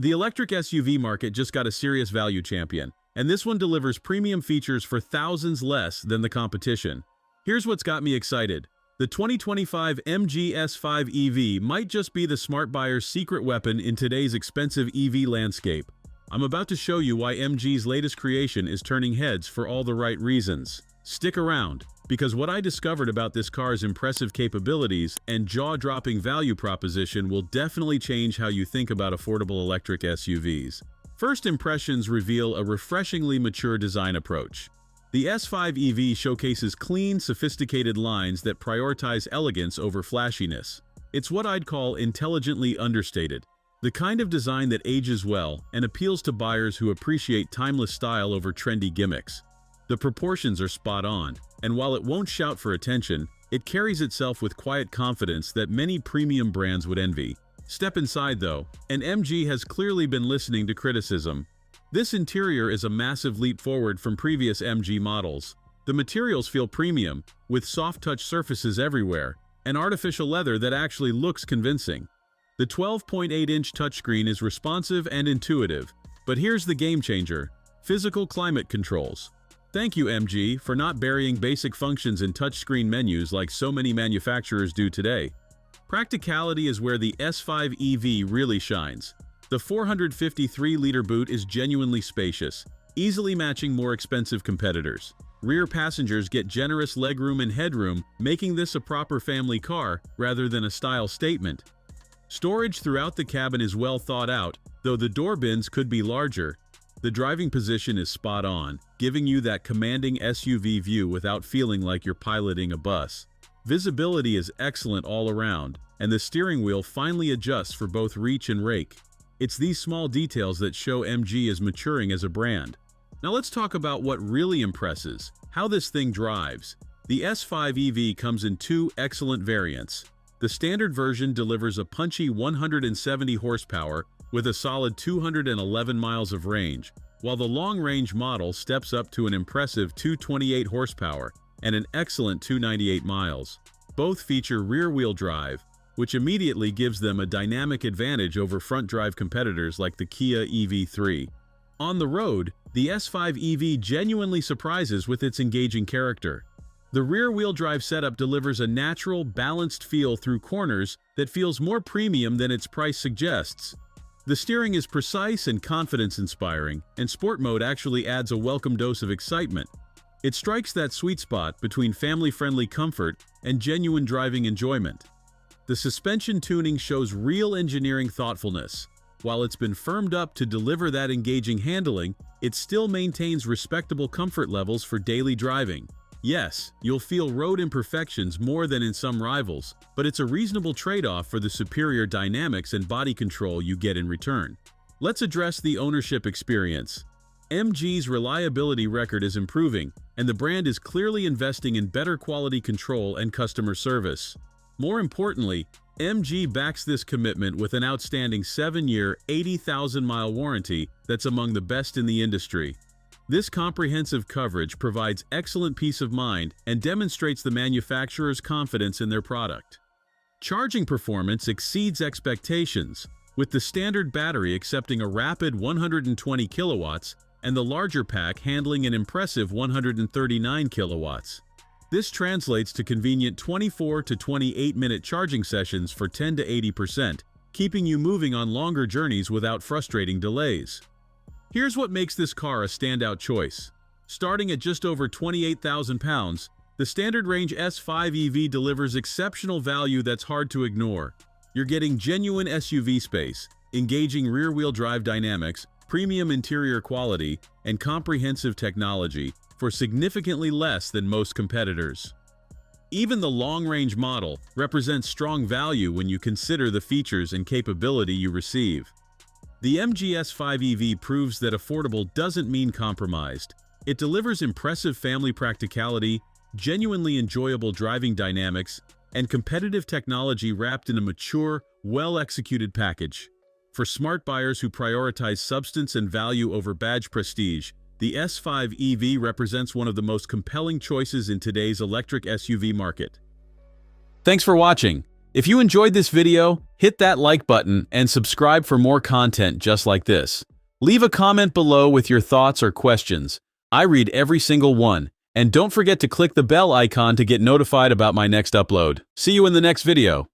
The electric SUV market just got a serious value champion, and this one delivers premium features for thousands less than the competition. Here's what's got me excited. The 2025 MG S5 EV might just be the smart buyer's secret weapon in today's expensive EV landscape. I'm about to show you why MG's latest creation is turning heads for all the right reasons. Stick around, because what I discovered about this car's impressive capabilities and jaw-dropping value proposition will definitely change how you think about affordable electric SUVs. First impressions reveal a refreshingly mature design approach. The S5 EV showcases clean, sophisticated lines that prioritize elegance over flashiness. It's what I'd call intelligently understated, the kind of design that ages well and appeals to buyers who appreciate timeless style over trendy gimmicks. The proportions are spot on, and while it won't shout for attention, it carries itself with quiet confidence that many premium brands would envy. Step inside though, and MG has clearly been listening to criticism. This interior is a massive leap forward from previous MG models. The materials feel premium, with soft-touch surfaces everywhere, and artificial leather that actually looks convincing. The 12.8-inch touchscreen is responsive and intuitive, but here's the game changer: physical climate controls. Thank you, MG, for not burying basic functions in touchscreen menus like so many manufacturers do today. Practicality is where the S5 EV really shines. The 453-liter boot is genuinely spacious, easily matching more expensive competitors. Rear passengers get generous legroom and headroom, making this a proper family car rather than a style statement. Storage throughout the cabin is well thought out, though the door bins could be larger. The driving position is spot on, giving you that commanding SUV view without feeling like you're piloting a bus. Visibility is excellent all around, and the steering wheel finely adjusts for both reach and rake. It's these small details that show MG is maturing as a brand. Now let's talk about what really impresses: how this thing drives. The S5 EV comes in two excellent variants. The standard version delivers a punchy 170 horsepower with a solid 211 miles of range, while the long-range model steps up to an impressive 228 horsepower and an excellent 298 miles. Both feature rear-wheel drive, which immediately gives them a dynamic advantage over front-drive competitors like the Kia EV3. On the road, the S5 EV genuinely surprises with its engaging character. The rear-wheel drive setup delivers a natural, balanced feel through corners that feels more premium than its price suggests. The steering is precise and confidence-inspiring, and Sport Mode actually adds a welcome dose of excitement. It strikes that sweet spot between family-friendly comfort and genuine driving enjoyment. The suspension tuning shows real engineering thoughtfulness. While it's been firmed up to deliver that engaging handling, it still maintains respectable comfort levels for daily driving. Yes, you'll feel road imperfections more than in some rivals, but it's a reasonable trade-off for the superior dynamics and body control you get in return. Let's address the ownership experience. MG's reliability record is improving, and the brand is clearly investing in better quality control and customer service. More importantly, MG backs this commitment with an outstanding 7-year, 80,000-mile warranty that's among the best in the industry. This comprehensive coverage provides excellent peace of mind and demonstrates the manufacturer's confidence in their product. Charging performance exceeds expectations, with the standard battery accepting a rapid 120 kilowatts and the larger pack handling an impressive 139 kilowatts. This translates to convenient 24 to 28-minute charging sessions for 10 to 80%, keeping you moving on longer journeys without frustrating delays. Here's what makes this car a standout choice. Starting at just over 28,000 pounds, the standard range S5 EV delivers exceptional value that's hard to ignore. You're getting genuine SUV space, engaging rear-wheel drive dynamics, premium interior quality, and comprehensive technology for significantly less than most competitors. Even the long-range model represents strong value when you consider the features and capability you receive. The MG S5 EV proves that affordable doesn't mean compromised. It delivers impressive family practicality, genuinely enjoyable driving dynamics, and competitive technology wrapped in a mature, well-executed package. For smart buyers who prioritize substance and value over badge prestige, the S5 EV represents one of the most compelling choices in today's electric SUV market. Thanks for watching. If you enjoyed this video, hit that like button and subscribe for more content just like this. Leave a comment below with your thoughts or questions. I read every single one. And don't forget to click the bell icon to get notified about my next upload. See you in the next video.